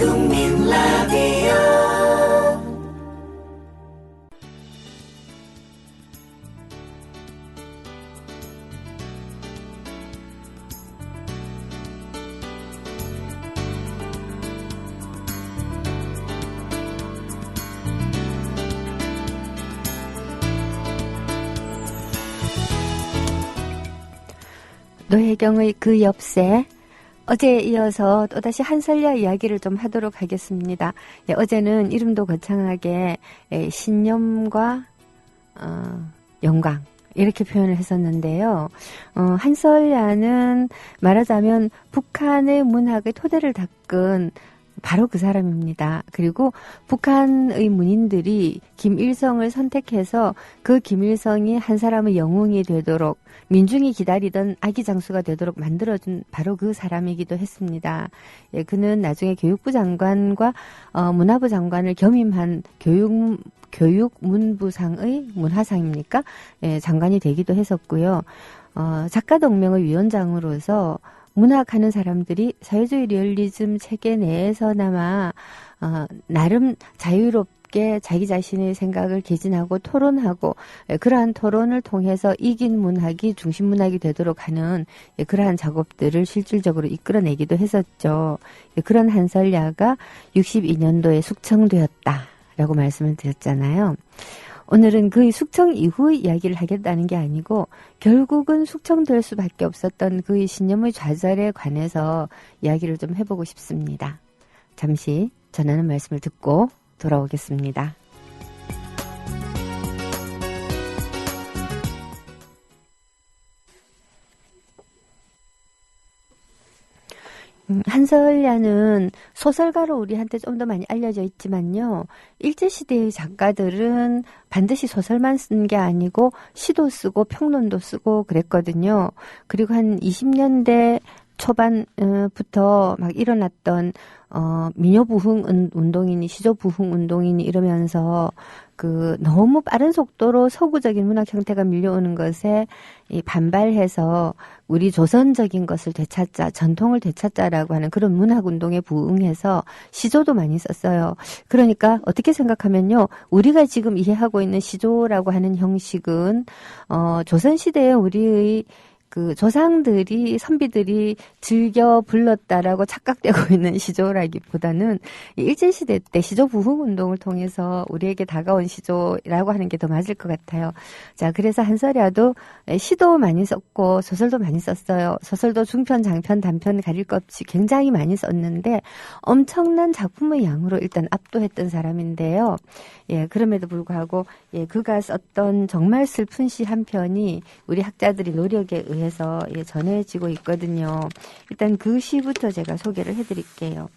국민 라디오 노혜경의 그 엽새. 어제에 이어서 또다시 한설야 이야기를 좀 하도록 하겠습니다. 예, 어제는 이름도 거창하게 신념과 영광 이렇게 표현을 했었는데요. 한설야는 말하자면 북한의 문학의 토대를 닦은 바로 그 사람입니다. 그리고 북한의 문인들이 김일성을 선택해서 그 김일성이 한 사람의 영웅이 되도록 민중이 기다리던 아기 장수가 되도록 만들어준 바로 그 사람이기도 했습니다. 예, 그는 나중에 교육부 장관과 문화부 장관을 겸임한 교육문부상의 문화상입니까? 예, 장관이 되기도 했었고요. 작가동맹의 위원장으로서 문학하는 사람들이 사회주의 리얼리즘 체계 내에서나마 나름 자유롭게 자기 자신의 생각을 개진하고 토론하고 그러한 토론을 통해서 이긴 문학이 중심 문학이 되도록 하는 그러한 작업들을 실질적으로 이끌어내기도 했었죠. 그런 한설야가 62년도에 숙청되었다라고 말씀을 드렸잖아요. 오늘은 그의 숙청 이후의 이야기를 하겠다는 게 아니고 결국은 숙청될 수밖에 없었던 그의 신념의 좌절에 관해서 이야기를 좀 해보고 싶습니다. 잠시 전하는 말씀을 듣고 돌아오겠습니다. 한설야는 소설가로 우리한테 좀 더 많이 알려져 있지만요. 일제시대의 작가들은 반드시 소설만 쓴 게 아니고 시도 쓰고 평론도 쓰고 그랬거든요. 그리고 한 20년대 초반부터 막 일어났던 민요부흥 운동이니 시조부흥 운동이니 이러면서 그 너무 빠른 속도로 서구적인 문학 형태가 밀려오는 것에 반발해서 우리 조선적인 것을 되찾자, 전통을 되찾자라고 하는 그런 문학 운동에 부응해서 시조도 많이 썼어요. 그러니까 어떻게 생각하면요, 우리가 지금 이해하고 있는 시조라고 하는 형식은 조선시대에 우리의 그 조상들이 선비들이 즐겨 불렀다라고 착각되고 있는 시조라기보다는 일제시대 때 시조 부흥 운동을 통해서 우리에게 다가온 시조라고 하는 게 더 맞을 것 같아요. 자, 그래서 한설야도 시도 많이 썼고 소설도 많이 썼어요. 소설도 중편, 장편, 단편 가릴 것 없이 굉장히 많이 썼는데 엄청난 작품의 양으로 일단 압도했던 사람인데요. 예, 그럼에도 불구하고 그가 썼던 정말 슬픈 시 한 편이 우리 학자들이 노력에 의해서 전해지고 있거든요. 일단 그 시부터 제가 소개를 해드릴게요.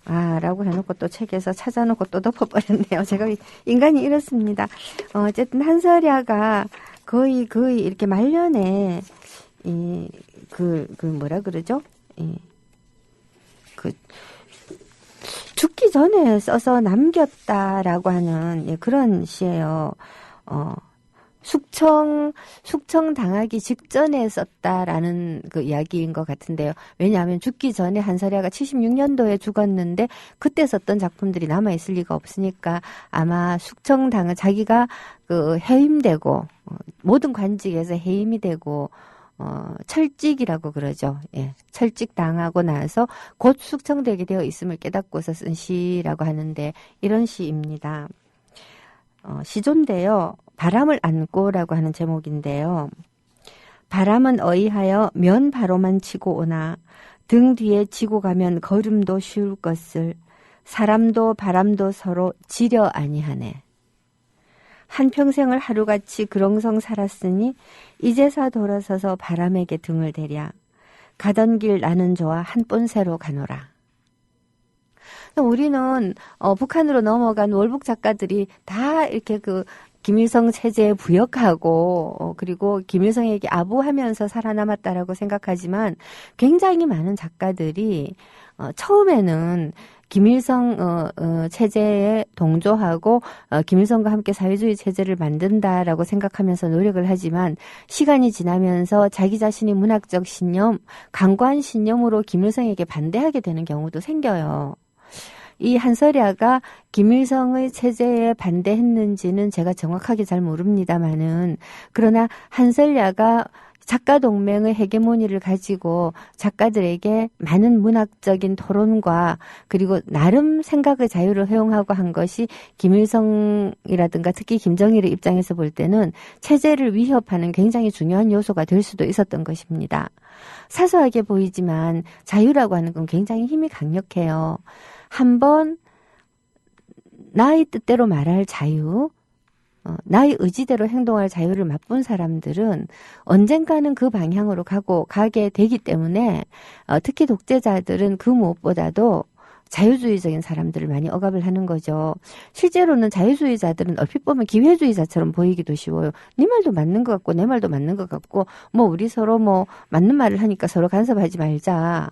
라고 해놓고 또 책에서 찾아놓고 또 덮어버렸네요. 제가 인간이 이렇습니다. 어쨌든 한설야가 거의 이렇게 말년에 뭐라 그러죠? 죽기 전에 써서 남겼다라고 하는 그런 시예요. 숙청 당하기 직전에 썼다라는 그 이야기인 것 같은데요. 왜냐하면 죽기 전에 한설야가 76년도에 죽었는데 그때 썼던 작품들이 남아있을 리가 없으니까 아마 자기가 그 해임되고 모든 관직에서 해임이 되고 철직이라고 그러죠. 예, 철직 당하고 나서 곧 숙청되게 되어 있음을 깨닫고서 쓴 시라고 하는데 이런 시입니다. 시조인데요. 바람을 안고라고 하는 제목인데요. 바람은 어이하여 면 바로만 치고 오나 등 뒤에 치고 가면 걸음도 쉬울 것을 사람도 바람도 서로 지려 아니하네. 한평생을 하루같이 그렁성 살았으니 이제서 돌아서서 바람에게 등을 대랴. 가던 길 나는 좋아 한 본새로 가노라. 우리는 북한으로 넘어간 월북 작가들이 다 이렇게 그 김일성 체제에 부역하고 그리고 김일성에게 아부하면서 살아남았다라고 생각하지만 굉장히 많은 작가들이 처음에는 김일성 체제에 동조하고 김일성과 함께 사회주의 체제를 만든다라고 생각하면서 노력을 하지만 시간이 지나면서 자기 자신의 문학적 신념, 강고한 신념으로 김일성에게 반대하게 되는 경우도 생겨요. 이 한설야가 김일성의 체제에 반대했는지는 제가 정확하게 잘 모릅니다만은 그러나 한설야가 작가 동맹의 헤게모니를 가지고 작가들에게 많은 문학적인 토론과 그리고 나름 생각의 자유를 허용하고 한 것이 김일성이라든가 특히 김정일의 입장에서 볼 때는 체제를 위협하는 굉장히 중요한 요소가 될 수도 있었던 것입니다. 사소하게 보이지만 자유라고 하는 건 굉장히 힘이 강력해요. 한번 나의 뜻대로 말할 자유, 나의 의지대로 행동할 자유를 맛본 사람들은 언젠가는 그 방향으로 가게 되기 때문에 특히 독재자들은 그 무엇보다도 자유주의적인 사람들을 많이 억압을 하는 거죠. 실제로는 자유주의자들은 얼핏 보면 기회주의자처럼 보이기도 쉬워요. 네 말도 맞는 것 같고 내 말도 맞는 것 같고 뭐 우리 서로 뭐 맞는 말을 하니까 서로 간섭하지 말자.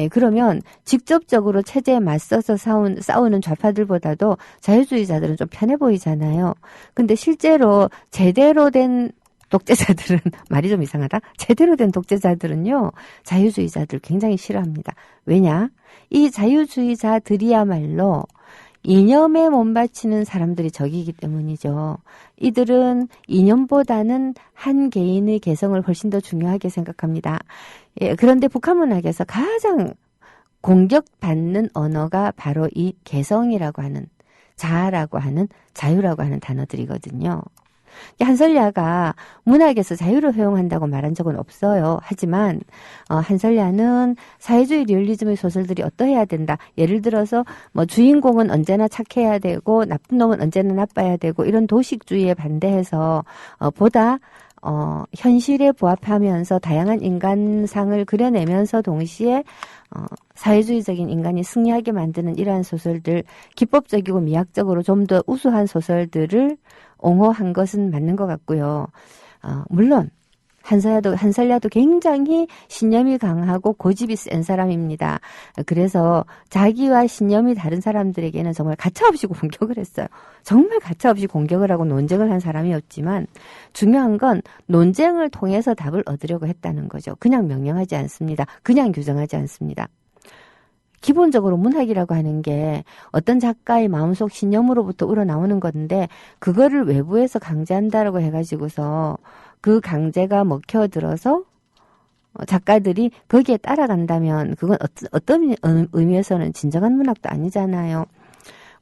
그러면 직접적으로 체제에 맞서서 싸우는 좌파들보다도 자유주의자들은 좀 편해 보이잖아요. 근데 실제로 제대로 된 독재자들은 말이 좀 이상하다. 제대로 된 독재자들은요. 자유주의자들 굉장히 싫어합니다. 왜냐? 이 자유주의자들이야말로 이념에 몸바치는 사람들이 적이기 때문이죠. 이들은 이념보다는 한 개인의 개성을 훨씬 더 중요하게 생각합니다. 예, 그런데 북한 문학에서 가장 공격받는 언어가 바로 이 개성이라고 하는, 자아라고 하는, 자유라고 하는 단어들이거든요. 한설야가 문학에서 자유를 허용한다고 말한 적은 없어요. 하지만 한설야는 사회주의 리얼리즘의 소설들이 어떠해야 된다. 예를 들어서 뭐 주인공은 언제나 착해야 되고 나쁜 놈은 언제나 나빠야 되고 이런 도식주의에 반대해서 보다 현실에 부합하면서 다양한 인간상을 그려내면서 동시에 사회주의적인 인간이 승리하게 만드는 이러한 소설들, 기법적이고 미학적으로 좀 더 우수한 소설들을 옹호한 것은 맞는 것 같고요. 물론 한설야도 굉장히 신념이 강하고 고집이 센 사람입니다. 그래서 자기와 신념이 다른 사람들에게는 정말 가차없이 공격을 했어요. 정말 가차없이 공격을 하고 논쟁을 한 사람이었지만 중요한 건 논쟁을 통해서 답을 얻으려고 했다는 거죠. 그냥 명령하지 않습니다. 그냥 규정하지 않습니다. 기본적으로 문학이라고 하는 게 어떤 작가의 마음속 신념으로부터 우러나오는 건데 그거를 외부에서 강제한다라고 해가지고서 그 강제가 먹혀들어서 작가들이 거기에 따라간다면 그건 어떤 의미에서는 진정한 문학도 아니잖아요.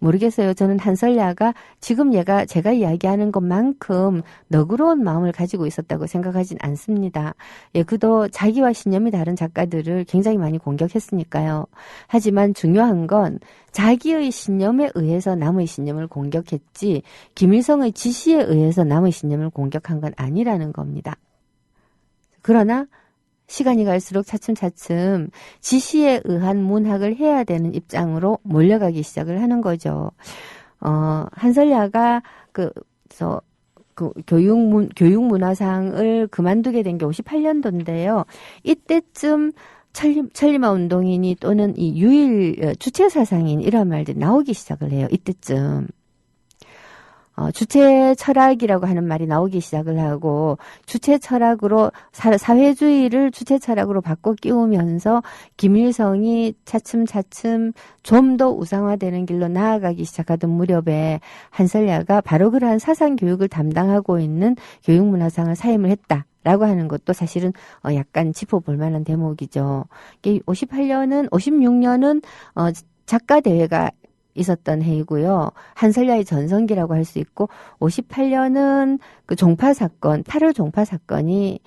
모르겠어요. 저는 한설야가 지금 제가 이야기하는 것만큼 너그러운 마음을 가지고 있었다고 생각하진 않습니다. 예, 그도 자기와 신념이 다른 작가들을 굉장히 많이 공격했으니까요. 하지만 중요한 건 자기의 신념에 의해서 남의 신념을 공격했지 김일성의 지시에 의해서 남의 신념을 공격한 건 아니라는 겁니다. 그러나 시간이 갈수록 차츰차츰 지시에 의한 문학을 해야 되는 입장으로 몰려가기 시작을 하는 거죠. 한설야가 교육문화상을 그만두게 된 게 58년도인데요. 이때쯤 천리마 운동인이 또는 이 유일 주체사상인 이런 말들이 나오기 시작을 해요. 이때쯤. 주체 철학이라고 하는 말이 나오기 시작을 하고 주체 철학으로 사회주의를 주체 철학으로 바꿔 끼우면서 김일성이 차츰차츰 좀 더 우상화되는 길로 나아가기 시작하던 무렵에 한설야가 바로 그러한 사상 교육을 담당하고 있는 교육문화상을 사임을 했다. 라고 하는 것도 사실은 약간 짚어볼 만한 대목이죠. 56년은 작가대회가 있었던 해이고요. 한설야의 전성기라고 할 수 있고 58년은 그 종파 사건, 8월 종파 사건이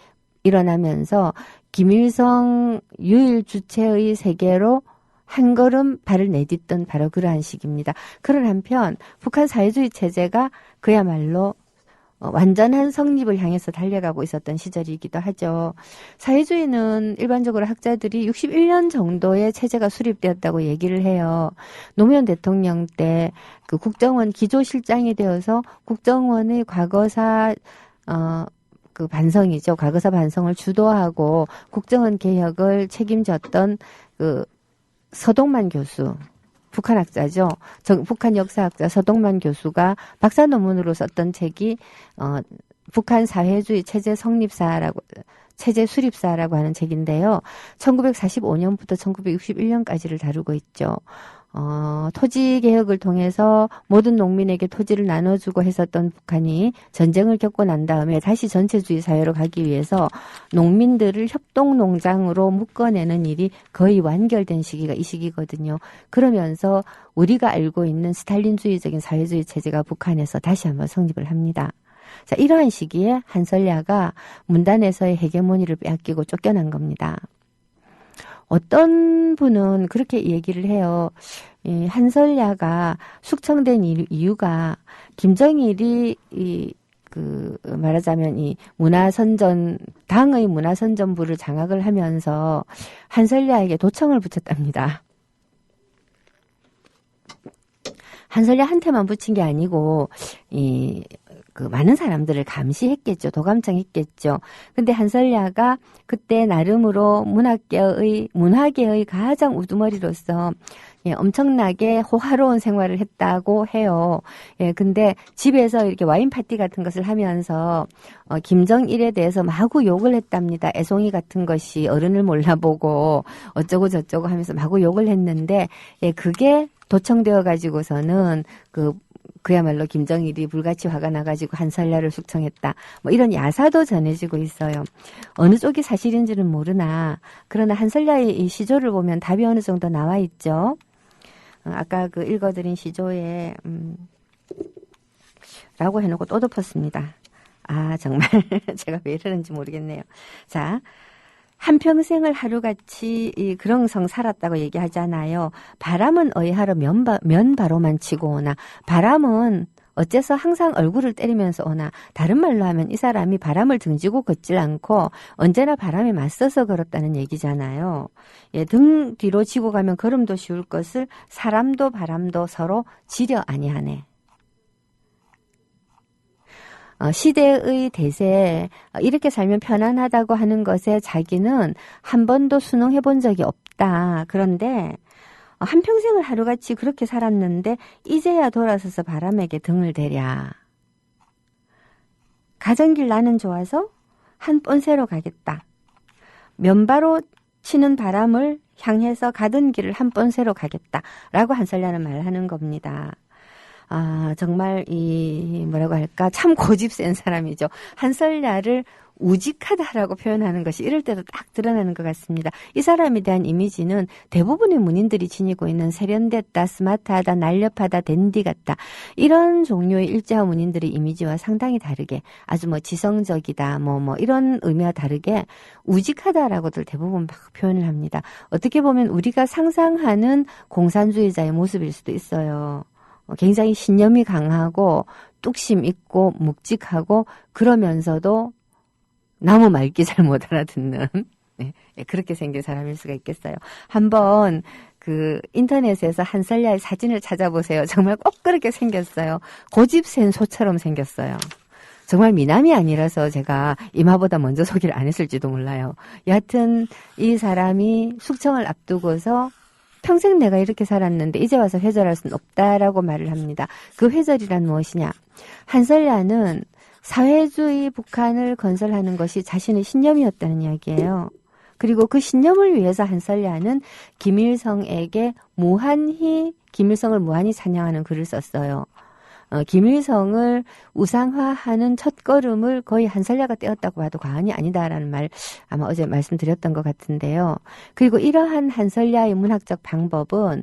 일어나면서 김일성 유일 주체의 세계로 한 걸음 발을 내딛던 바로 그러한 시기입니다. 그런 한편 북한 사회주의 체제가 그야말로 완전한 성립을 향해서 달려가고 있었던 시절이기도 하죠. 사회주의는 일반적으로 학자들이 61년 정도의 체제가 수립되었다고 얘기를 해요. 노무현 대통령 때 그 국정원 기조실장이 되어서 국정원의 과거사 그 반성이죠. 과거사 반성을 주도하고 국정원 개혁을 책임졌던 그 서동만 교수. 북한 학자죠. 북한 역사학자 서동만 교수가 박사 논문으로 썼던 책이 북한 사회주의 체제 성립사라고 체제 수립사라고 하는 책인데요. 1945년부터 1961년까지를 다루고 있죠. 토지 개혁을 통해서 모든 농민에게 토지를 나눠주고 했었던 북한이 전쟁을 겪고 난 다음에 다시 전체주의 사회로 가기 위해서 농민들을 협동농장으로 묶어내는 일이 거의 완결된 시기가 이 시기거든요. 그러면서 우리가 알고 있는 스탈린주의적인 사회주의 체제가 북한에서 다시 한번 성립을 합니다. 자, 이러한 시기에 한설야가 문단에서의 헤게모니를 빼앗기고 쫓겨난 겁니다. 어떤 분은 그렇게 얘기를 해요. 한설야가 숙청된 이유가 김정일이 말하자면 이 당의 문화선전부를 장악을 하면서 한설야에게 도청을 붙였답니다. 한설야한테만 붙인 게 아니고 많은 사람들을 감시했겠죠. 도감청했겠죠. 근데 한설야가 그때 나름으로 문화계의 가장 우두머리로서 엄청나게 호화로운 생활을 했다고 해요. 근데 집에서 이렇게 와인 파티 같은 것을 하면서 김정일에 대해서 마구 욕을 했답니다. 애송이 같은 것이 어른을 몰라보고 어쩌고 저쩌고 하면서 마구 욕을 했는데 그게 도청되어 가지고서는 그야말로 김정일이 불같이 화가 나가지고 한설야를 숙청했다. 이런 야사도 전해지고 있어요. 어느 쪽이 사실인지는 모르나 그러나 한설야의 이 시조를 보면 답이 어느 정도 나와 있죠. 아까 읽어드린 시조에 라고 해놓고 또 덮었습니다. 아 정말 제가 왜 이러는지 모르겠네요. 자. 한평생을 하루같이 그렁성 살았다고 얘기하잖아요. 바람은 어이하러 면바로만 치고 오나 바람은 어째서 항상 얼굴을 때리면서 오나 다른 말로 하면 이 사람이 바람을 등지고 걷질 않고 언제나 바람에 맞서서 걸었다는 얘기잖아요. 등 뒤로 지고 가면 걸음도 쉬울 것을 사람도 바람도 서로 지려 아니하네. 시대의 대세에 이렇게 살면 편안하다고 하는 것에 자기는 한 번도 순응해 본 적이 없다. 그런데 한평생을 하루같이 그렇게 살았는데 이제야 돌아서서 바람에게 등을 대랴. 가던 길 나는 좋아서 한 뻔새로 가겠다. 면바로 치는 바람을 향해서 가던 길을 한 뻔새로 가겠다. 라고 한설야는 말하는 겁니다. 정말 뭐라고 할까 참 고집 센 사람이죠. 한설야를 우직하다라고 표현하는 것이 이럴 때도 딱 드러나는 것 같습니다. 이 사람에 대한 이미지는 대부분의 문인들이 지니고 있는 세련됐다, 스마트하다, 날렵하다, 댄디 같다 이런 종류의 일제화 문인들의 이미지와 상당히 다르게 아주 지성적이다 이런 의미와 다르게 우직하다라고들 대부분 막 표현을 합니다. 어떻게 보면 우리가 상상하는 공산주의자의 모습일 수도 있어요. 굉장히 신념이 강하고 뚝심 있고 묵직하고 그러면서도 나무 말귀 잘 못 알아듣는 그렇게 생긴 사람일 수가 있겠어요. 한번 인터넷에서 한설야의 사진을 찾아보세요. 정말 꼭 그렇게 생겼어요. 고집 센 소처럼 생겼어요. 정말 미남이 아니라서 제가 이마보다 먼저 소개를 안 했을지도 몰라요. 여하튼 이 사람이 숙청을 앞두고서 평생 내가 이렇게 살았는데 이제 와서 회절할 수는 없다라고 말을 합니다. 그 회절이란 무엇이냐? 한설야는 사회주의 북한을 건설하는 것이 자신의 신념이었다는 이야기예요. 그리고 그 신념을 위해서 한설야는 김일성을 무한히 찬양하는 글을 썼어요. 김일성을 우상화하는 첫걸음을 거의 한설야가 떼었다고 봐도 과언이 아니다라는 말 아마 어제 말씀드렸던 것 같은데요. 그리고 이러한 한설야의 문학적 방법은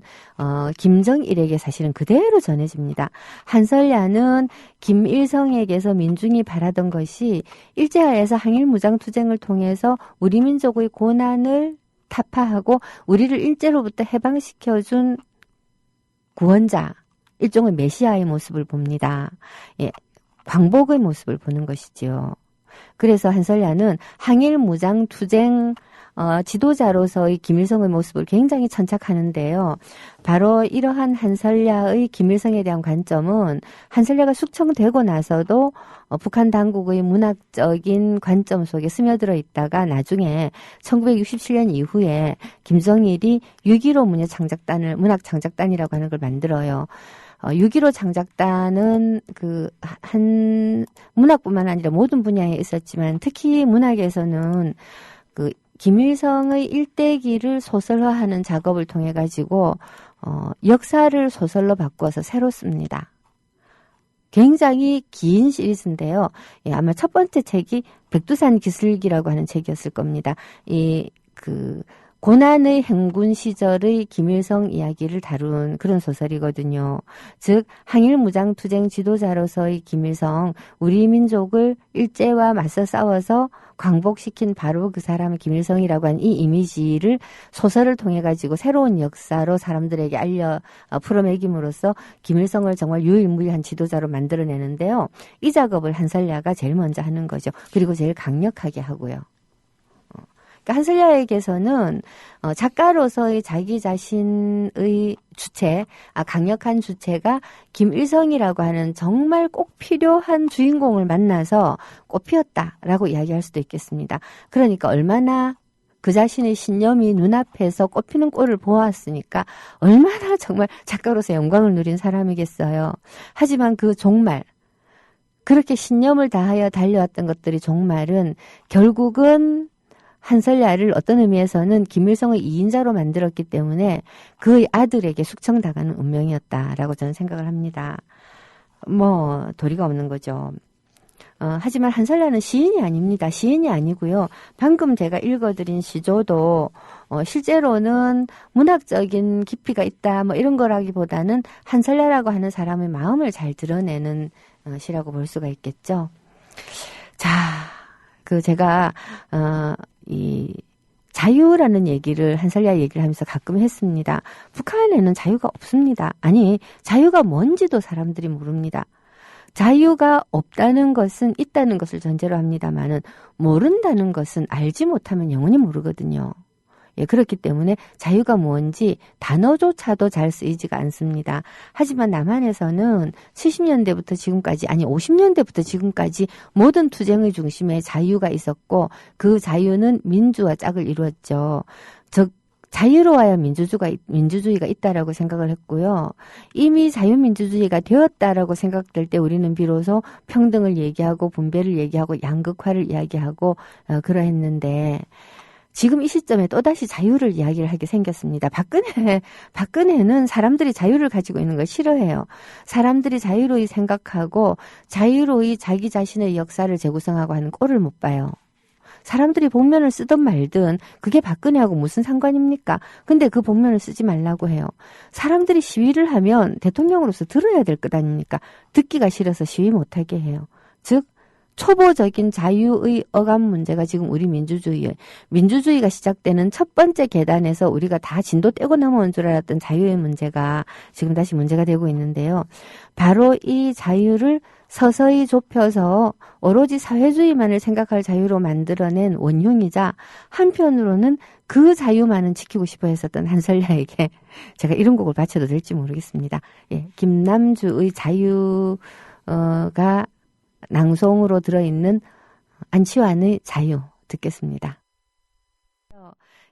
김정일에게 사실은 그대로 전해집니다. 한설야는 김일성에게서 민중이 바라던 것이 일제하에서 항일무장투쟁을 통해서 우리 민족의 고난을 타파하고 우리를 일제로부터 해방시켜준 구원자 일종의 메시아의 모습을 봅니다. 광복의 모습을 보는 것이지요. 그래서 한설야는 항일무장투쟁 지도자로서의 김일성의 모습을 굉장히 천착하는데요. 바로 이러한 한설야의 김일성에 대한 관점은 한설야가 숙청되고 나서도 북한 당국의 문학적인 관점 속에 스며들어 있다가 나중에 1967년 이후에 김정일이 6.15 문학창작단이라고 하는 걸 만들어요. 6.15 창작단은 한 문학뿐만 아니라 모든 분야에 있었지만 특히 문학에서는 김일성의 일대기를 소설화하는 작업을 통해 가지고 역사를 소설로 바꾸어서 새로 씁니다. 굉장히 긴 시리즈인데요. 예, 아마 첫 번째 책이 백두산 기슭기라고 하는 책이었을 겁니다. 고난의 행군 시절의 김일성 이야기를 다룬 그런 소설이거든요. 즉 항일무장투쟁 지도자로서의 김일성, 우리 민족을 일제와 맞서 싸워서 광복시킨 바로 그 사람이 김일성이라고 하는 이 이미지를 소설을 통해 가지고 새로운 역사로 사람들에게 풀어매김으로써 김일성을 정말 유일무이한 지도자로 만들어내는데요. 이 작업을 한설야가 제일 먼저 하는 거죠. 그리고 제일 강력하게 하고요. 한설야에게서는 작가로서의 자기 자신의 주체, 강력한 주체가 김일성이라고 하는 정말 꼭 필요한 주인공을 만나서 꽃피었다라고 이야기할 수도 있겠습니다. 그러니까 얼마나 그 자신의 신념이 눈앞에서 꽃피는 꼴을 보았으니까 얼마나 정말 작가로서 영광을 누린 사람이겠어요. 하지만 그 종말, 그렇게 신념을 다하여 달려왔던 것들이 종말은 결국은 한설야를 어떤 의미에서는 김일성의 2인자로 만들었기 때문에 그의 아들에게 숙청당하는 운명이었다라고 저는 생각을 합니다. 도리가 없는 거죠. 하지만 한설야는 시인이 아닙니다. 시인이 아니고요. 방금 제가 읽어드린 시조도 실제로는 문학적인 깊이가 있다 이런 거라기보다는 한설야라고 하는 사람의 마음을 잘 드러내는 시라고 볼 수가 있겠죠. 자, 제가 이 자유라는 얘기를 한설야 얘기를 하면서 가끔 했습니다. 북한에는 자유가 없습니다. 아니, 자유가 뭔지도 사람들이 모릅니다. 자유가 없다는 것은 있다는 것을 전제로 합니다만은 모른다는 것은 알지 못하면 영원히 모르거든요. 예, 그렇기 때문에 자유가 뭔지 단어조차도 잘 쓰이지가 않습니다. 하지만 남한에서는 70년대부터 지금까지, 아니 50년대부터 지금까지 모든 투쟁의 중심에 자유가 있었고 그 자유는 민주와 짝을 이루었죠. 즉 자유로워야 민주주의가 있다라고 생각을 했고요. 이미 자유민주주의가 되었다라고 생각될 때 우리는 비로소 평등을 얘기하고 분배를 얘기하고 양극화를 이야기하고 그러했는데 지금 이 시점에 또다시 자유를 이야기를 하게 생겼습니다. 박근혜는 사람들이 자유를 가지고 있는 걸 싫어해요. 사람들이 자유로이 생각하고 자유로이 자기 자신의 역사를 재구성하고 하는 꼴을 못 봐요. 사람들이 본면을 쓰든 말든 그게 박근혜하고 무슨 상관입니까? 근데 그 본면을 쓰지 말라고 해요. 사람들이 시위를 하면 대통령으로서 들어야 될 것 아닙니까? 듣기가 싫어서 시위 못하게 해요. 즉 초보적인 자유의 어감 문제가 지금 우리 민주주의가 시작되는 첫 번째 계단에서 우리가 다 진도 떼고 넘어온 줄 알았던 자유의 문제가 지금 다시 문제가 되고 있는데요. 바로 이 자유를 서서히 좁혀서 오로지 사회주의만을 생각할 자유로 만들어낸 원흉이자 한편으로는 그 자유만은 지키고 싶어 했었던 한설야에게 제가 이런 곡을 바쳐도 될지 모르겠습니다. 예, 김남주의 자유가 낭송으로 들어있는 안치환의 자유 듣겠습니다.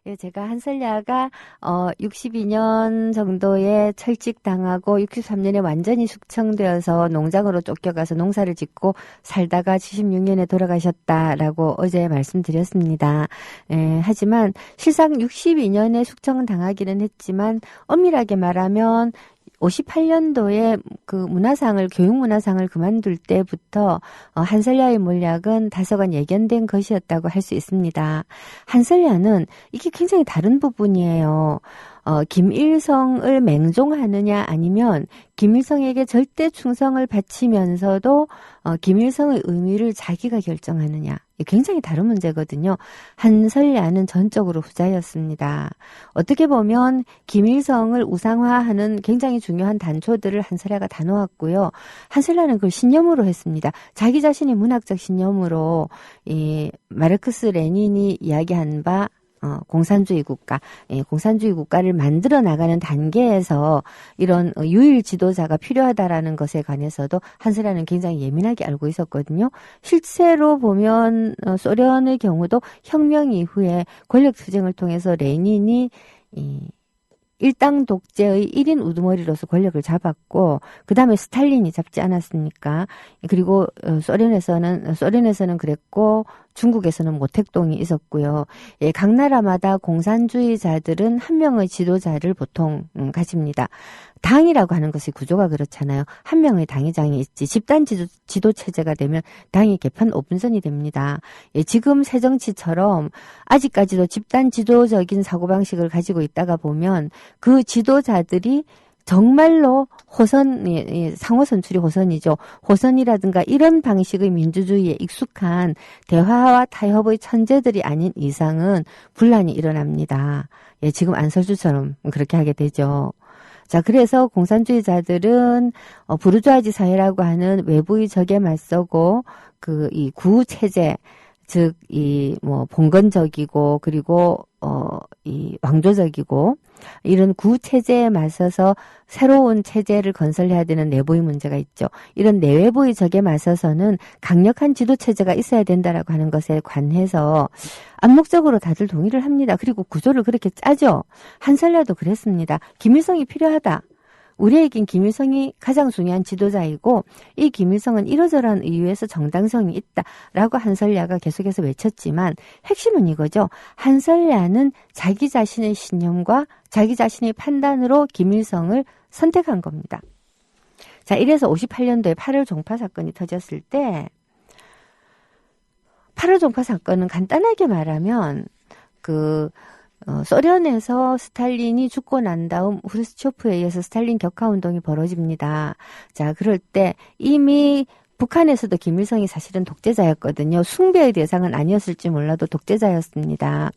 예, 제가 한설야가 62년 정도에 철직당하고 63년에 완전히 숙청되어서 농장으로 쫓겨가서 농사를 짓고 살다가 76년에 돌아가셨다라고 어제 말씀드렸습니다. 예, 하지만 실상 62년에 숙청당하기는 했지만 엄밀하게 말하면 58년도에 교육문화상을 그만둘 때부터 한설야의 몰약은 다소간 예견된 것이었다고 할 수 있습니다. 한설야는 이게 굉장히 다른 부분이에요. 김일성을 맹종하느냐 아니면 김일성에게 절대 충성을 바치면서도 김일성의 의미를 자기가 결정하느냐. 굉장히 다른 문제거든요. 한설야는 전적으로 후자였습니다. 어떻게 보면 김일성을 우상화하는 굉장히 중요한 단초들을 한설야가 다 놓았고요. 한설야는 그걸 신념으로 했습니다. 자기 자신이 문학적 신념으로 마르크스 레닌이 이야기한 바 공산주의 국가를 만들어 나가는 단계에서 이런 유일 지도자가 필요하다라는 것에 관해서도 한설야는 굉장히 예민하게 알고 있었거든요. 실제로 보면 소련의 경우도 혁명 이후에 권력 투쟁을 통해서 레닌이 일당 독재의 1인 우두머리로서 권력을 잡았고, 그 다음에 스탈린이 잡지 않았습니까? 그리고 소련에서는 그랬고, 중국에서는 모택동이 있었고요. 예, 각 나라마다 공산주의자들은 한 명의 지도자를 보통 가집니다. 당이라고 하는 것의 구조가 그렇잖아요. 한 명의 당의장이 있지. 집단 지도 체제가 되면 당이 개편 5분선이 됩니다. 예, 지금 새정치처럼 아직까지도 집단 지도적인 사고방식을 가지고 있다가 보면 그 지도자들이 정말로 상호 선출이 호선이죠. 호선이라든가 이런 방식의 민주주의에 익숙한 대화와 타협의 천재들이 아닌 이상은 분란이 일어납니다. 예, 지금 안철수처럼 그렇게 하게 되죠. 자, 그래서 공산주의자들은 부르주아지 사회라고 하는 외부의 적에 맞서고 이 구체제, 즉 봉건적이고 그리고 이 왕조적이고 이런 구체제에 맞서서 새로운 체제를 건설해야 되는 내부의 문제가 있죠. 이런 내외부의 적에 맞서서는 강력한 지도체제가 있어야 된다라고 하는 것에 관해서 암묵적으로 다들 동의를 합니다. 그리고 구조를 그렇게 짜죠. 한설야도 그랬습니다. 김일성이 필요하다. 우리에겐 김일성이 가장 중요한 지도자이고 이 김일성은 이러저러한 이유에서 정당성이 있다라고 한설야가 계속해서 외쳤지만 핵심은 이거죠. 한설야는 자기 자신의 신념과 자기 자신의 판단으로 김일성을 선택한 겁니다. 자, 이래서 58년도에 8월 종파 사건이 터졌을 때 8월 종파 사건은 간단하게 말하면 소련에서 스탈린이 죽고 난 다음 후르츠초프에 의해서 스탈린 격하운동이 벌어집니다. 자, 그럴 때 이미 북한에서도 김일성이 사실은 독재자였거든요. 숭배의 대상은 아니었을지 몰라도 독재자였습니다.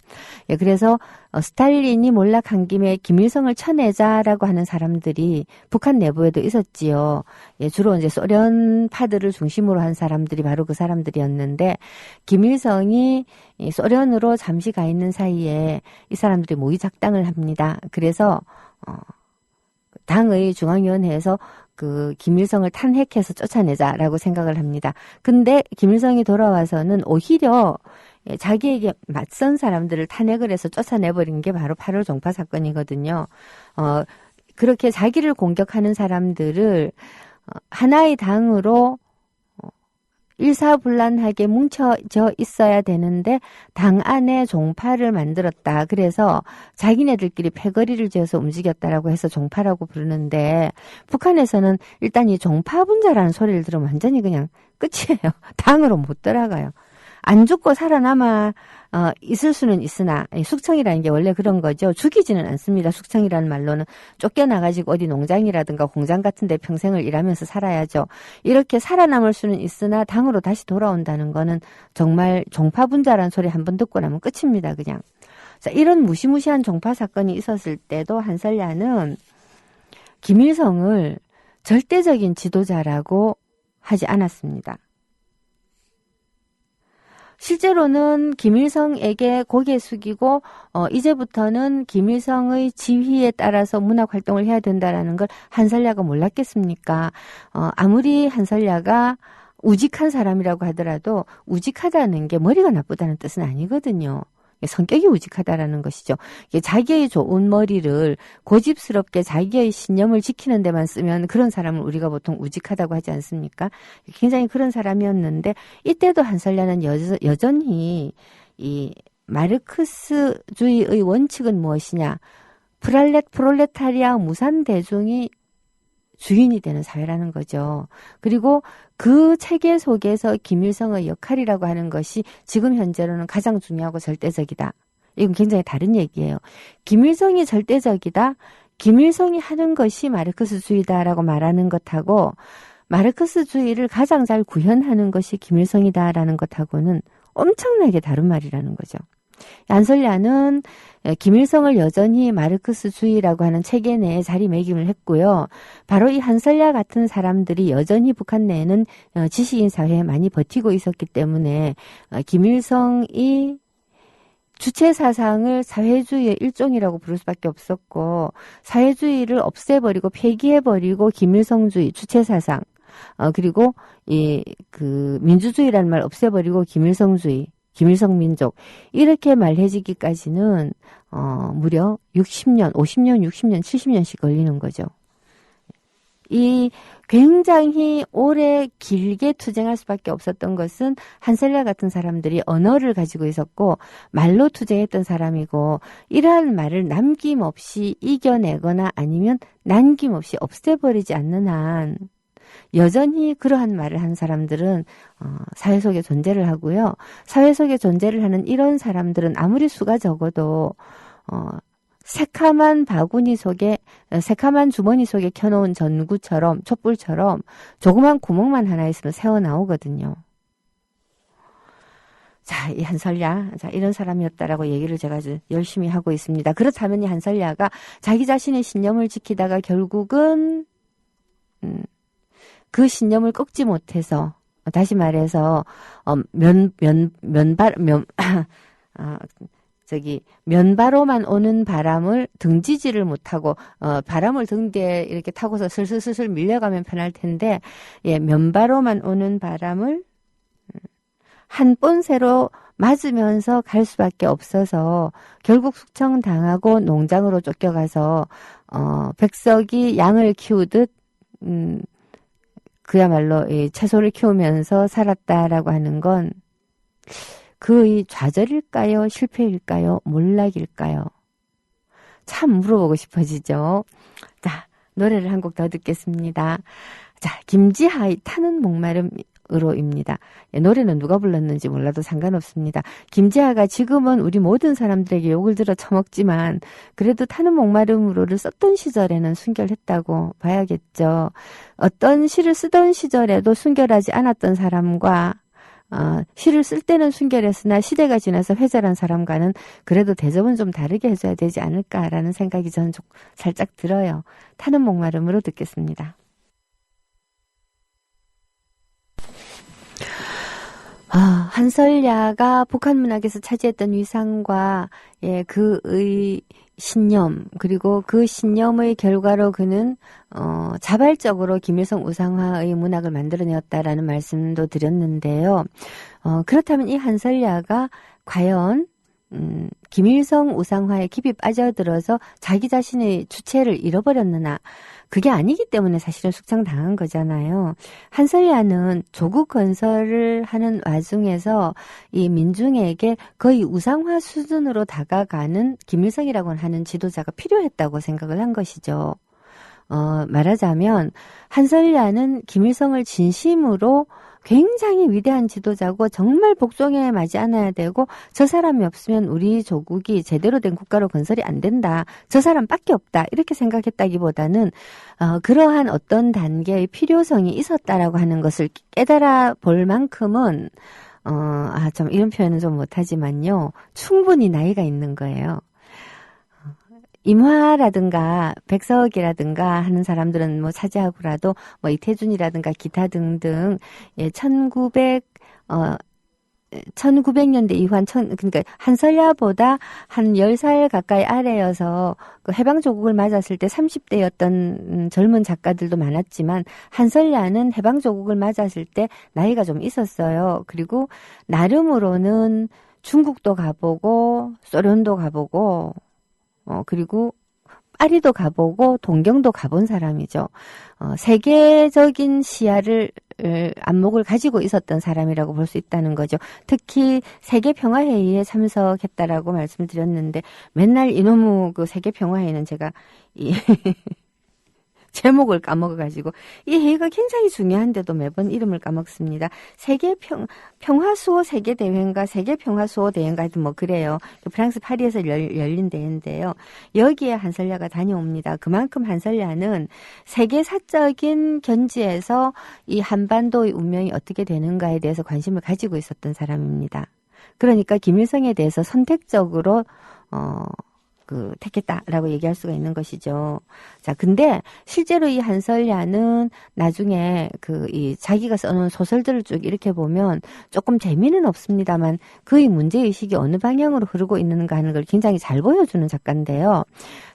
예, 그래서 스탈린이 몰락한 김에 김일성을 쳐내자라고 하는 사람들이 북한 내부에도 있었지요. 예, 주로 이제 소련파들을 중심으로 한 사람들이 바로 그 사람들이었는데 김일성이 소련으로 잠시 가 있는 사이에 이 사람들이 모의 작당을 합니다. 그래서 당의 중앙위원회에서 김일성을 탄핵해서 쫓아내자라고 생각을 합니다. 근데 김일성이 돌아와서는 오히려 자기에게 맞선 사람들을 탄핵을 해서 쫓아내버린 게 바로 8월 종파 사건이거든요. 그렇게 자기를 공격하는 사람들을 하나의 당으로 일사불란하게 뭉쳐져 있어야 되는데 당 안에 종파를 만들었다. 그래서 자기네들끼리 패거리를 지어서 움직였다라고 해서 종파라고 부르는데 북한에서는 일단 이 종파 분자라는 소리를 들으면 완전히 그냥 끝이에요. 당으로 못 돌아가요. 안 죽고 살아남아 있을 수는 있으나 숙청이라는 게 원래 그런 거죠. 죽이지는 않습니다. 숙청이라는 말로는 쫓겨나가지고 어디 농장이라든가 공장 같은 데 평생을 일하면서 살아야죠. 이렇게 살아남을 수는 있으나 당으로 다시 돌아온다는 거는 정말 종파분자라는 소리 한번 듣고 나면 끝입니다. 그냥. 자, 이런 무시무시한 종파 사건이 있었을 때도 한설야는 김일성을 절대적인 지도자라고 하지 않았습니다. 실제로는 김일성에게 고개 숙이고 이제부터는 김일성의 지휘에 따라서 문학 활동을 해야 된다라는 걸 한설야가 몰랐겠습니까? 아무리 한설야가 우직한 사람이라고 하더라도 우직하다는 게 머리가 나쁘다는 뜻은 아니거든요. 성격이 우직하다라는 것이죠. 자기의 좋은 머리를 고집스럽게 자기의 신념을 지키는 데만 쓰면 그런 사람을 우리가 보통 우직하다고 하지 않습니까? 굉장히 그런 사람이었는데 이때도 한설야는 여전히 이 마르크스주의의 원칙은 무엇이냐? 프롤레타리아 무산 대중이 주인이 되는 사회라는 거죠. 그리고 그 체계 속에서 김일성의 역할이라고 하는 것이 지금 현재로는 가장 중요하고 절대적이다. 이건 굉장히 다른 얘기예요. 김일성이 절대적이다. 김일성이 하는 것이 마르크스주의다라고 말하는 것하고 마르크스주의를 가장 잘 구현하는 것이 김일성이다라는 것하고는 엄청나게 다른 말이라는 거죠. 한설야는 김일성을 여전히 마르크스주의라고 하는 체계 내에 자리매김을 했고요. 바로 이 한설야 같은 사람들이 여전히 북한 내에는 지식인 사회에 많이 버티고 있었기 때문에 김일성이 주체 사상을 사회주의의 일종이라고 부를 수밖에 없었고 사회주의를 없애버리고 폐기해버리고 김일성주의, 주체 사상 그리고 민주주의라는 말 없애버리고 김일성주의 김일성 민족 이렇게 말해지기까지는 무려 60년, 50년, 60년, 70년씩 걸리는 거죠. 이 굉장히 오래 길게 투쟁할 수밖에 없었던 것은 한설야 같은 사람들이 언어를 가지고 있었고 말로 투쟁했던 사람이고 이러한 말을 남김없이 이겨내거나 아니면 남김없이 없애버리지 않는 한 여전히 그러한 말을 한 사람들은 사회 속에 존재를 하고요. 사회 속에 존재를 하는 이런 사람들은 아무리 수가 적어도 새카만 바구니 속에, 새카만 주머니 속에 켜놓은 전구처럼, 촛불처럼 조그만 구멍만 하나 있으면 새어나오거든요. 자, 이 한설야, 자, 이런 사람이었다라고 얘기를 제가 아주 열심히 하고 있습니다. 그렇다면 이 한설야가 자기 자신의 신념을 지키다가 결국은, 그 신념을 꺾지 못해서, 다시 말해서, 면바로만 오는 바람을 등지지를 못하고, 바람을 등 뒤에 이렇게 타고서 슬슬슬슬 밀려가면 편할 텐데, 예, 면바로만 오는 바람을 한 본새로 맞으면서 갈 수밖에 없어서, 결국 숙청당하고 농장으로 쫓겨가서, 백석이 양을 키우듯, 그야말로 이 채소를 키우면서 살았다라고 하는 건, 그의 좌절일까요? 실패일까요? 몰락일까요? 참 물어보고 싶어지죠. 자, 노래를 한 곡 더 듣겠습니다. 자, 김지하의 타는 목마름으로입니다. 노래는 누가 불렀는지 몰라도 상관없습니다. 김지하가 지금은 우리 모든 사람들에게 욕을 들어 처먹지만 그래도 타는 목마름으로를 썼던 시절에는 순결했다고 봐야겠죠. 어떤 시를 쓰던 시절에도 순결하지 않았던 사람과 시를 쓸 때는 순결했으나 시대가 지나서 회절한 사람과는 그래도 대접은 좀 다르게 해줘야 되지 않을까라는 생각이 저는 살짝 들어요. 타는 목마름으로 듣겠습니다. 한설야가 북한 문학에서 차지했던 위상과 예, 그의 신념 그리고 그 신념의 결과로 그는 자발적으로 김일성 우상화의 문학을 만들어내었다라는 말씀도 드렸는데요. 그렇다면 이 한설야가 과연 김일성 우상화에 깊이 빠져들어서 자기 자신의 주체를 잃어버렸느냐? 그게 아니기 때문에 사실은 숙청당한 거잖아요. 한설야는 조국 건설을 하는 와중에서 이 민중에게 거의 우상화 수준으로 다가가는 김일성이라고 하는 지도자가 필요했다고 생각을 한 것이죠. 말하자면 한설야는 김일성을 진심으로 굉장히 위대한 지도자고 정말 복종에 맞지 않아야 되고 저 사람이 없으면 우리 조국이 제대로 된 국가로 건설이 안 된다. 저 사람밖에 없다. 이렇게 생각했다기보다는 그러한 어떤 단계의 필요성이 있었다라고 하는 것을 깨달아 볼 만큼은 좀 이런 표현은 좀 못하지만요. 충분히 나이가 있는 거예요. 임화라든가 백석이라든가 하는 사람들은 뭐 차지하고라도 뭐 이태준이라든가 기타 등등 1900년대 이후한 그러니까 한설야보다 한 10살 가까이 아래여서 그 해방조국을 맞았을 때 30대였던 젊은 작가들도 많았지만 한설야는 해방조국을 맞았을 때 나이가 좀 있었어요. 그리고 나름으로는 중국도 가보고 소련도 가보고 그리고 파리도 가보고 동경도 가본 사람이죠. 세계적인 시야를 안목을 가지고 있었던 사람이라고 볼 수 있다는 거죠. 특히 세계평화회의에 참석했다라고 말씀을 드렸는데 맨날 이놈의 그 세계평화회의는 제가 제목을 까먹어가지고 이 회의가 굉장히 중요한데도 매번 이름을 까먹습니다. 평화수호 세계대회인가 세계평화수호 대회인가 하여튼 뭐 그래요. 프랑스 파리에서 열린 대회인데요. 여기에 한설야가 다녀옵니다. 그만큼 한설야는 세계사적인 견지에서 이 한반도의 운명이 어떻게 되는가에 대해서 관심을 가지고 있었던 사람입니다. 그러니까 김일성에 대해서 선택적으로 택했다라고 얘기할 수가 있는 것이죠. 자, 근데 실제로 이 한설야는 나중에 자기가 써놓은 소설들을 쭉 이렇게 보면 조금 재미는 없습니다만 그의 문제의식이 어느 방향으로 흐르고 있는가 하는 걸 굉장히 잘 보여주는 작가인데요.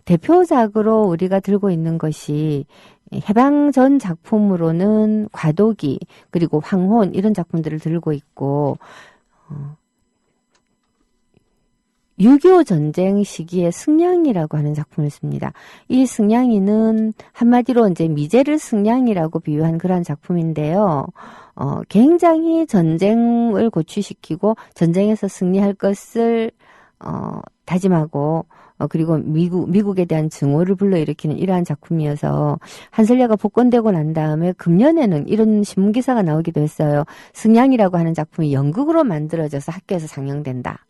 대표작으로 우리가 들고 있는 것이 해방 전 작품으로는 과도기 그리고 황혼 이런 작품들을 들고 있고 6.25 전쟁 시기에 승냥이라고 하는 작품을 씁니다. 이 승냥이는 한마디로 이제 미제를 승냥이라고 비유한 그러한 작품인데요. 굉장히 전쟁을 고취시키고 전쟁에서 승리할 것을 다짐하고 그리고 미국에 대한 증오를 불러일으키는 이러한 작품이어서 한설야가 복권되고 난 다음에 금년에는 이런 신문기사가 나오기도 했어요. 승냥이라고 하는 작품이 연극으로 만들어져서 학교에서 상영된다.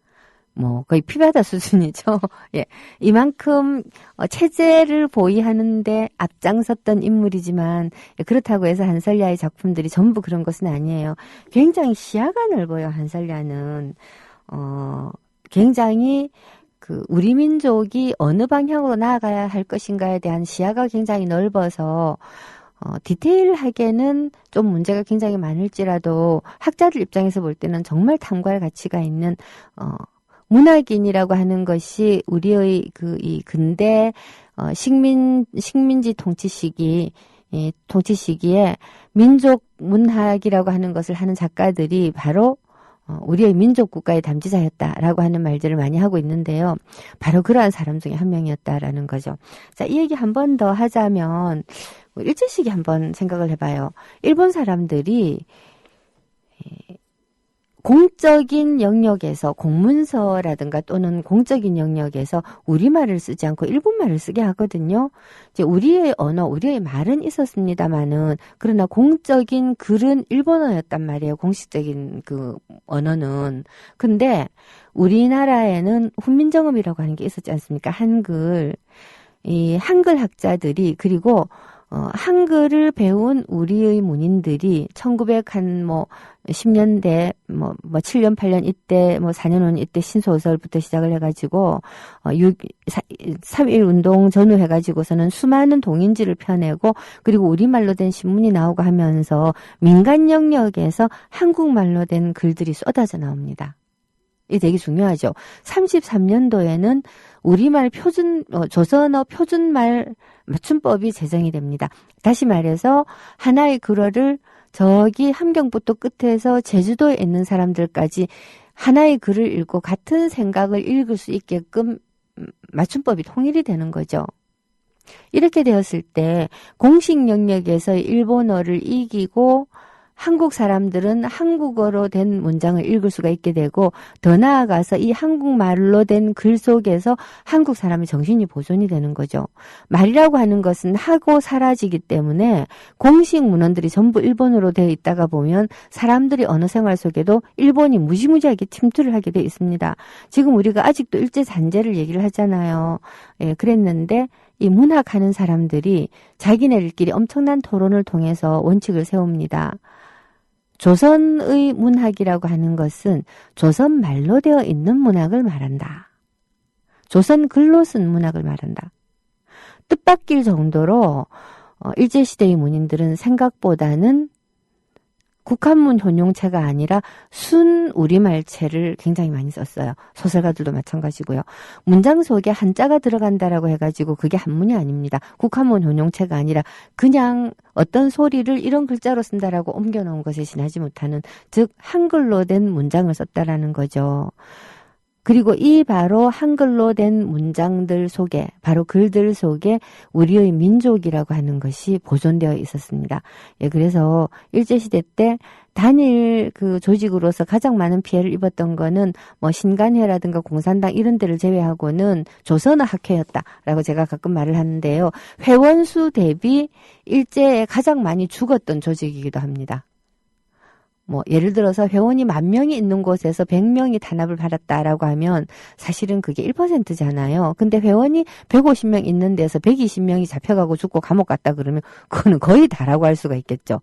거의 피바다 수준이죠. 예. 이만큼, 체제를 보위하는데 앞장섰던 인물이지만, 그렇다고 해서 한설야의 작품들이 전부 그런 것은 아니에요. 굉장히 시야가 넓어요, 한설야는. 굉장히, 우리 민족이 어느 방향으로 나아가야 할 것인가에 대한 시야가 굉장히 넓어서, 디테일하게는 좀 문제가 굉장히 많을지라도, 학자들 입장에서 볼 때는 정말 탐구할 가치가 있는, 문학인이라고 하는 것이 우리의 이 근대 식민지 통치 시기에 민족 문학이라고 하는 것을 하는 작가들이 바로 우리의 민족 국가의 담지자였다라고 하는 말들을 많이 하고 있는데요. 바로 그러한 사람 중에 한 명이었다라는 거죠. 자, 이 얘기 한 번 더 하자면 일제시기 한번 생각을 해봐요. 일본 사람들이 공적인 영역에서 공문서라든가 또는 공적인 영역에서 우리말을 쓰지 않고 일본말을 쓰게 하거든요. 이제 우리의 언어, 우리의 말은 있었습니다만은 그러나 공적인 글은 일본어였단 말이에요. 공식적인 언어는. 근데 우리나라에는 훈민정음이라고 하는 게 있었지 않습니까? 이 한글 학자들이 그리고 한글을 배운 우리의 문인들이 10년대, 7년, 8년 이때, 4년, 5년 이때 신소설부터 시작을 해가지고, 3.1 운동 전후 해가지고서는 수많은 동인지를 펴내고, 그리고 우리말로 된 신문이 나오고 하면서 민간 영역에서 한국말로 된 글들이 쏟아져 나옵니다. 이게 되게 중요하죠. 33년도에는 우리말 조선어 표준말 맞춤법이 제정이 됩니다. 다시 말해서 하나의 글어를 저기 함경북도 끝에서 제주도에 있는 사람들까지 하나의 글을 읽고 같은 생각을 읽을 수 있게끔 맞춤법이 통일이 되는 거죠. 이렇게 되었을 때 공식 영역에서 일본어를 이기고 한국 사람들은 한국어로 된 문장을 읽을 수가 있게 되고 더 나아가서 이 한국말로 된 글 속에서 한국 사람의 정신이 보존이 되는 거죠. 말이라고 하는 것은 하고 사라지기 때문에 공식 문헌들이 전부 일본어로 되어 있다가 보면 사람들이 언어 생활 속에도 일본이 무지무지하게 침투를 하게 되어 있습니다. 지금 우리가 아직도 일제 잔재를 얘기를 하잖아요. 예, 그랬는데 이 문학하는 사람들이 자기네들끼리 엄청난 토론을 통해서 원칙을 세웁니다. 조선의 문학이라고 하는 것은 조선 말로 되어 있는 문학을 말한다. 조선 글로 쓴 문학을 말한다. 뜻밖일 정도로 일제시대의 문인들은 생각보다는 국한문 혼용체가 아니라 순 우리말체를 굉장히 많이 썼어요. 소설가들도 마찬가지고요. 문장 속에 한자가 들어간다라고 해가지고 그게 한문이 아닙니다. 국한문 혼용체가 아니라 그냥 어떤 소리를 이런 글자로 쓴다라고 옮겨놓은 것에 지나지 못하는, 즉 한글로 된 문장을 썼다라는 거죠. 그리고 이 바로 한글로 된 문장들 속에, 바로 글들 속에 우리의 민족이라고 하는 것이 보존되어 있었습니다. 예, 그래서 일제시대 때 단일 조직으로서 가장 많은 피해를 입었던 거는 신간회라든가 공산당 이런 데를 제외하고는 조선어 학회였다라고 제가 가끔 말을 하는데요. 회원수 대비 일제에 가장 많이 죽었던 조직이기도 합니다. 예를 들어서 회원이 10,000명이 있는 곳에서 100명이 탄압을 받았다라고 하면 사실은 그게 1%잖아요. 근데 회원이 150명 있는 데서 120명이 잡혀가고 죽고 감옥 갔다 그러면 그거는 거의 다라고 할 수가 있겠죠.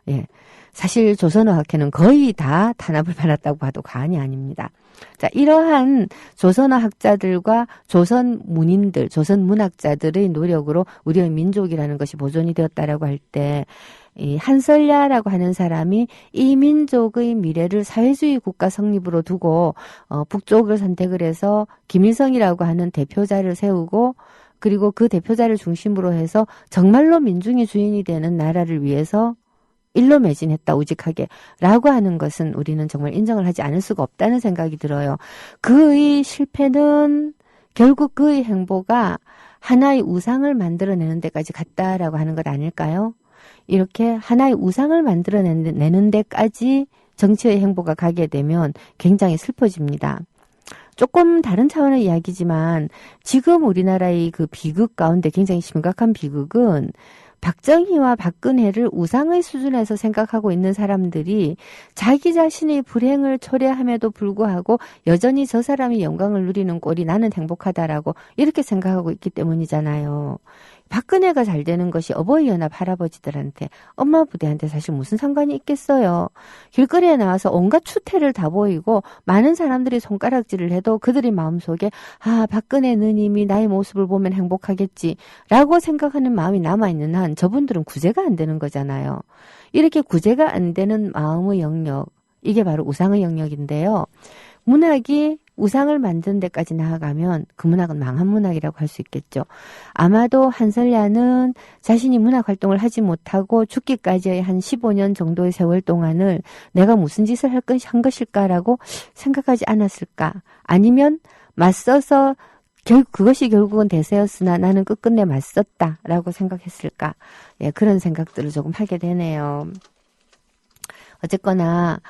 예. 사실 조선어 학회는 거의 다 탄압을 받았다고 봐도 과언이 아닙니다. 자, 이러한 조선어 학자들과 조선 문인들, 조선 문학자들의 노력으로 우리의 민족이라는 것이 보존이 되었다라고 할 때, 이 한설야라고 하는 사람이 이 민족의 미래를 사회주의 국가 성립으로 두고 북쪽을 선택을 해서 김일성이라고 하는 대표자를 세우고, 그리고 그 대표자를 중심으로 해서 정말로 민중이 주인이 되는 나라를 위해서 일로 매진했다, 우직하게. 라고 하는 것은 우리는 정말 인정을 하지 않을 수가 없다는 생각이 들어요. 그의 실패는 결국 그의 행보가 하나의 우상을 만들어내는 데까지 갔다라고 하는 것 아닐까요? 이렇게 하나의 우상을 만들어내는 데까지 정치의 행보가 가게 되면 굉장히 슬퍼집니다. 조금 다른 차원의 이야기지만 지금 우리나라의 그 비극 가운데 굉장히 심각한 비극은 박정희와 박근혜를 우상의 수준에서 생각하고 있는 사람들이 자기 자신의 불행을 초래함에도 불구하고 여전히 저 사람이 영광을 누리는 꼴이 나는 행복하다라고 이렇게 생각하고 있기 때문이잖아요. 박근혜가 잘 되는 것이 어버이연합 할아버지들한테, 엄마 부대한테 사실 무슨 상관이 있겠어요. 길거리에 나와서 온갖 추태를 다 보이고 많은 사람들이 손가락질을 해도 그들의 마음속에 박근혜 누님이 나의 모습을 보면 행복하겠지 라고 생각하는 마음이 남아있는 한 저분들은 구제가 안 되는 거잖아요. 이렇게 구제가 안 되는 마음의 영역, 이게 바로 우상의 영역인데요. 문학이 우상을 만드는 데까지 나아가면 그 문학은 망한 문학이라고 할 수 있겠죠. 아마도 한설야는 자신이 문학 활동을 하지 못하고 죽기까지의 한 15년 정도의 세월 동안을 내가 무슨 짓을 한 것일까라고 생각하지 않았을까. 아니면 맞서서 그것이 결국은 대세였으나 나는 끝끝내 맞섰다라고 생각했을까. 예, 그런 생각들을 조금 하게 되네요. 어쨌거나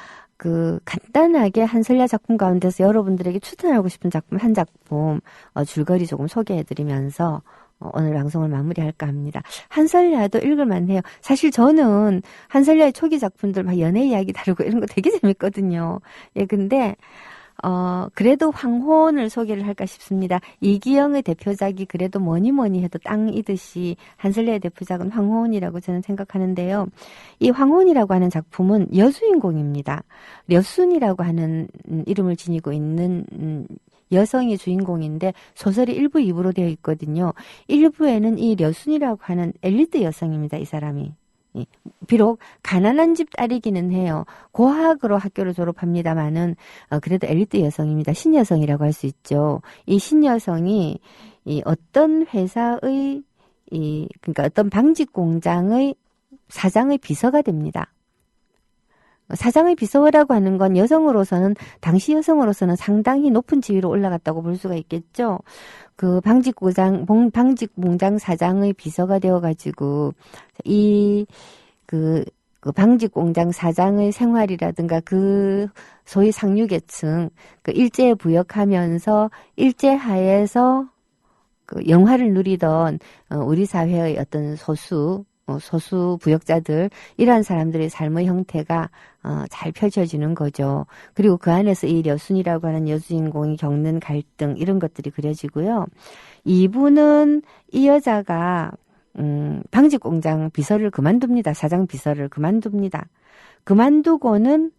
간단하게 한설야 작품 가운데서 여러분들에게 추천하고 싶은 작품 한 작품 줄거리 조금 소개해드리면서 오늘 방송을 마무리할까 합니다. 한설야도 읽을만 해요. 사실 저는 한설야의 초기 작품들 막 연애 이야기 다루고 이런 거 되게 재밌거든요. 예, 근데 그래도 황혼을 소개를 할까 싶습니다. 이기영의 대표작이 그래도 뭐니 해도 땅이듯이 한설야의 대표작은 황혼이라고 저는 생각하는데요. 이 황혼이라고 하는 작품은 여주인공입니다. 려순이라고 하는 이름을 지니고 있는 여성이 주인공인데 소설이 1부, 2부로 되어 있거든요. 1부에는 이 려순이라고 하는 엘리트 여성입니다. 이 사람이. 비록 가난한 집 딸이기는 해요. 고학으로 학교를 졸업합니다마는 그래도 엘리트 여성입니다. 신여성이라고 할 수 있죠. 이 신여성이 어떤 회사의 그러니까 어떤 방직 공장의 사장의 비서가 됩니다. 사장의 비서라고 하는 건 여성으로서는 당시 여성으로서는 상당히 높은 지위로 올라갔다고 볼 수가 있겠죠. 그 방직 공장 사장의 비서가 되어가지고 그 방직 공장 사장의 생활이라든가 그 소위 상류계층 그 일제에 부역하면서 일제하에서 그 영화를 누리던 우리 사회의 어떤 소수 부역자들, 이러한 사람들의 삶의 형태가 잘 펼쳐지는 거죠. 그리고 그 안에서 이 려순이라고 하는 여주인공이 겪는 갈등, 이런 것들이 그려지고요. 2부는 이 여자가 방직공장 비서를 그만둡니다. 사장 비서를 그만둡니다. 그만두고는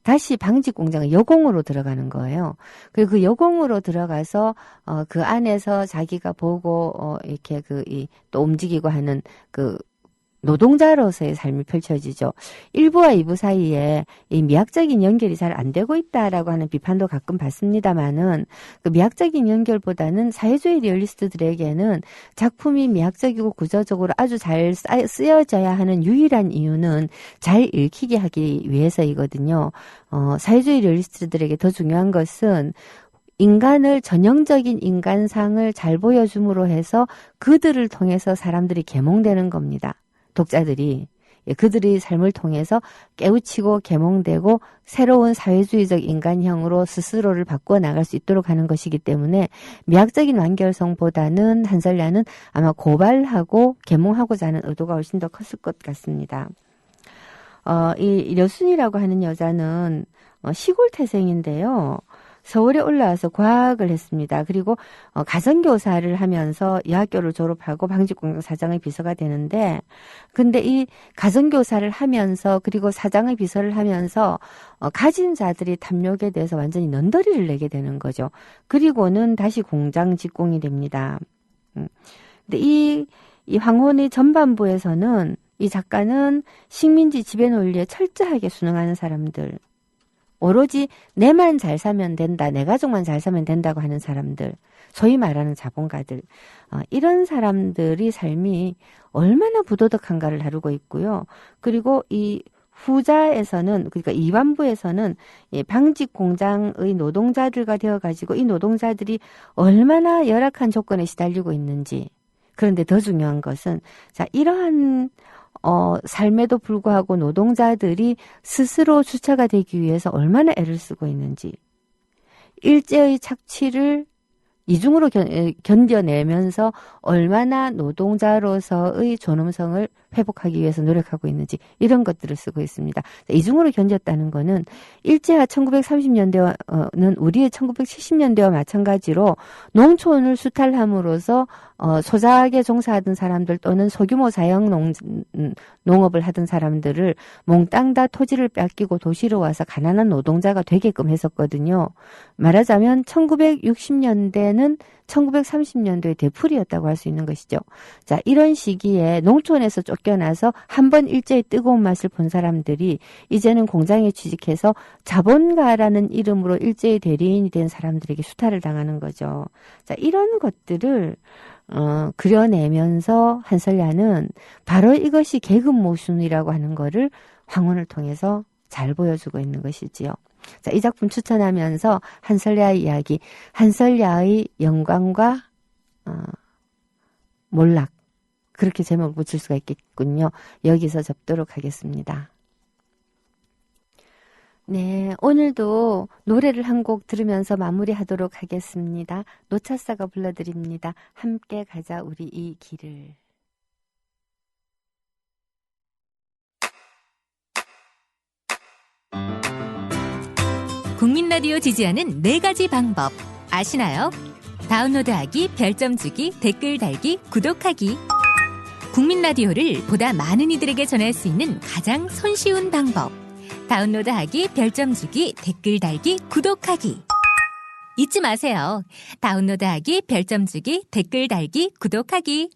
다시 방직공장의 여공으로 들어가는 거예요. 그리고 그 여공으로 들어가서 그 안에서 자기가 보고 이렇게 또 움직이고 하는 노동자로서의 삶이 펼쳐지죠. 1부와 2부 사이에 이 미학적인 연결이 잘 안 되고 있다라고 하는 비판도 가끔 받습니다만은 그 미학적인 연결보다는 사회주의 리얼리스트들에게는 작품이 미학적이고 구조적으로 아주 잘 쓰여져야 하는 유일한 이유는 잘 읽히게 하기 위해서이거든요. 사회주의 리얼리스트들에게 더 중요한 것은 인간을 전형적인 인간상을 잘 보여줌으로 해서 그들을 통해서 사람들이 계몽되는 겁니다. 독자들이 그들의 삶을 통해서 깨우치고 계몽되고 새로운 사회주의적 인간형으로 스스로를 바꾸어 나갈 수 있도록 하는 것이기 때문에 미학적인 완결성보다는 한설야는 아마 고발하고 계몽하고자 하는 의도가 훨씬 더 컸을 것 같습니다. 이 려순이라고 하는 여자는 시골 태생인데요. 서울에 올라와서 과학을 했습니다. 그리고 가정교사를 하면서 여학교를 졸업하고 방직공장 사장의 비서가 되는데, 근데 이 가정교사를 하면서 그리고 사장의 비서를 하면서 가진 자들이 탐욕에 대해서 완전히 넌더리를 내게 되는 거죠. 그리고는 다시 공장 직공이 됩니다. 근데 이 황혼의 전반부에서는 이 작가는 식민지 지배 논리에 철저하게 순응하는 사람들, 오로지 내만 잘 살면 된다, 내 가족만 잘 살면 된다고 하는 사람들, 소위 말하는 자본가들. 이런 사람들이 삶이 얼마나 부도덕한가를 다루고 있고요. 그리고 이 후자에서는, 그러니까 이반부에서는 방직 공장의 노동자들과 되어가지고 이 노동자들이 얼마나 열악한 조건에 시달리고 있는지. 그런데 더 중요한 것은, 자, 이러한 삶에도 불구하고 노동자들이 스스로 주체가 되기 위해서 얼마나 애를 쓰고 있는지. 일제의 착취를 이중으로 견뎌내면서 얼마나 노동자로서의 존엄성을 회복하기 위해서 노력하고 있는지 이런 것들을 쓰고 있습니다. 이중으로 견뎠다는 거는 일제가 1930년대는 우리의 1970년대와 마찬가지로 농촌을 수탈함으로써 소작에 종사하던 사람들 또는 소규모 사형 농업을 하던 사람들을 몽땅 다 토지를 뺏기고 도시로 와서 가난한 노동자가 되게끔 했었거든요. 말하자면 1960년대는 1930년도의 되풀이였다고 할 수 있는 것이죠. 자, 이런 시기에 농촌에서 쫓겨나서 한번 일제의 뜨거운 맛을 본 사람들이 이제는 공장에 취직해서 자본가라는 이름으로 일제의 대리인이 된 사람들에게 수탈을 당하는 거죠. 자, 이런 것들을 그려내면서 한설야는 바로 이것이 계급 모순이라고 하는 거를 황혼을 통해서 잘 보여주고 있는 것이지요. 자, 이 작품 추천하면서 한설야의 이야기, 한설야의 영광과 몰락, 그렇게 제목을 붙일 수가 있겠군요. 여기서 접도록 하겠습니다. 네, 오늘도 노래를 한 곡 들으면서 마무리하도록 하겠습니다. 노차사가 불러드립니다. 함께 가자 우리 이 길을. 국민 라디오 지지하는 4가지 방법 아시나요? 다운로드하기, 별점 주기, 댓글 달기, 구독하기. 국민 라디오를 보다 많은 이들에게 전할 수 있는 가장 손쉬운 방법. 다운로드하기, 별점 주기, 댓글 달기, 구독하기. 잊지 마세요. 다운로드하기, 별점 주기, 댓글 달기, 구독하기.